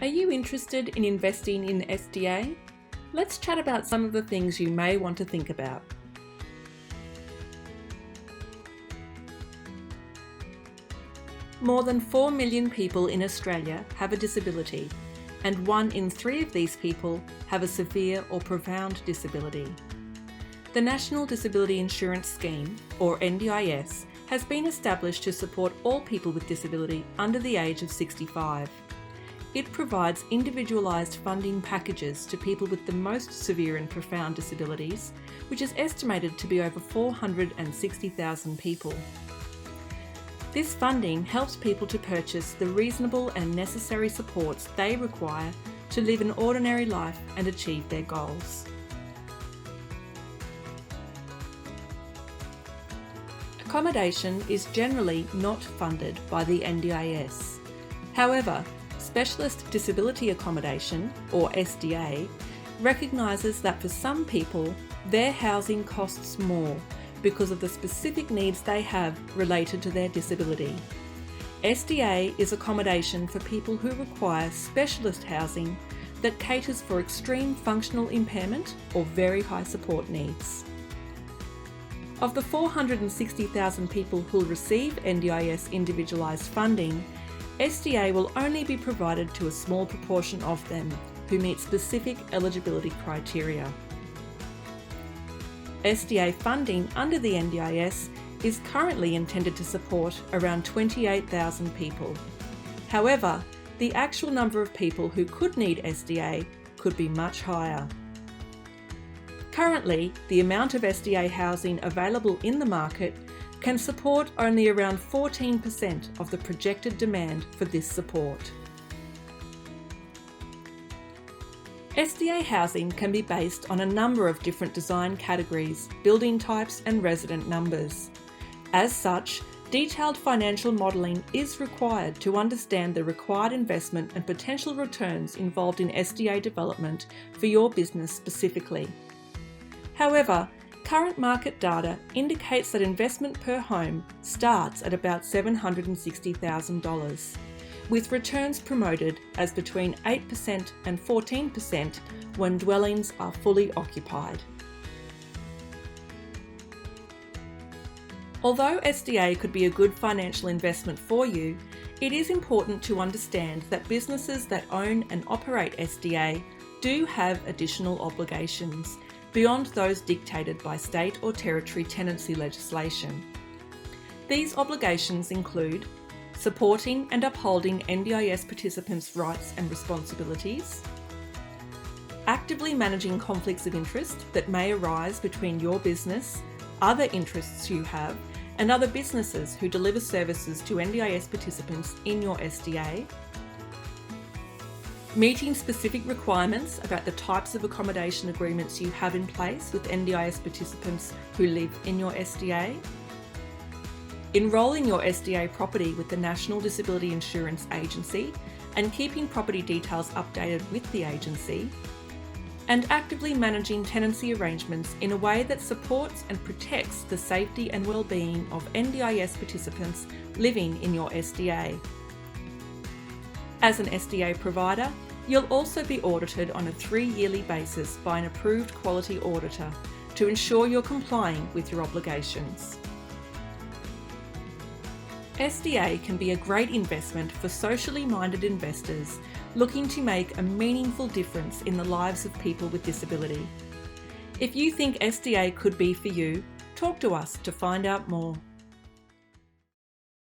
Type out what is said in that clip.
Are you interested in investing in ASDA? Let's chat about some of the things you may want to think about. More than 4 million people in Australia have a disability, and 1 in 3 of these people have a severe or profound disability. The National Disability Insurance Scheme, or NDIS, has been established to support all people with disability under the age of 65. It provides individualised funding packages to people with the most severe and profound disabilities, which is estimated to be over 460,000 people. This funding helps people to purchase the reasonable and necessary supports they require to live an ordinary life and achieve their goals. Accommodation is generally not funded by the NDIS. However, Specialist Disability Accommodation, or SDA, recognises that for some people, their housing costs more because of the specific needs they have related to their disability. SDA is accommodation for people who require specialist housing that caters for extreme functional impairment or very high support needs. Of the 460,000 people who will receive NDIS individualised funding, SDA will only be provided to a small proportion of them who meet specific eligibility criteria. SDA funding under the NDIS is currently intended to support around 28,000 people. However, the actual number of people who could need SDA could be much higher. Currently, the amount of SDA housing available in the market can support only around 14% of the projected demand for this support. SDA housing can be based on a number of different design categories, building types and resident numbers. As such, detailed financial modelling is required to understand the required investment and potential returns involved in SDA development for your business specifically. However, current market data indicates that investment per home starts at about $760,000, with returns promoted as between 8% and 14% when dwellings are fully occupied. Although SDA could be a good financial investment for you, it is important to understand that businesses that own and operate SDA do have additional obligations beyond those dictated by state or territory tenancy legislation. These obligations include supporting and upholding NDIS participants' rights and responsibilities, actively managing conflicts of interest that may arise between your business, other interests you have, and other businesses who deliver services to NDIS participants in your SDA, meeting specific requirements about the types of accommodation agreements you have in place with NDIS participants who live in your SDA, enrolling your SDA property with the National Disability Insurance Agency and keeping property details updated with the agency, and actively managing tenancy arrangements in a way that supports and protects the safety and well-being of NDIS participants living in your SDA. As an SDA provider, you'll also be audited on a 3-yearly basis by an approved quality auditor to ensure you're complying with your obligations. SDA can be a great investment for socially minded investors looking to make a meaningful difference in the lives of people with disability. If you think SDA could be for you, talk to us to find out more.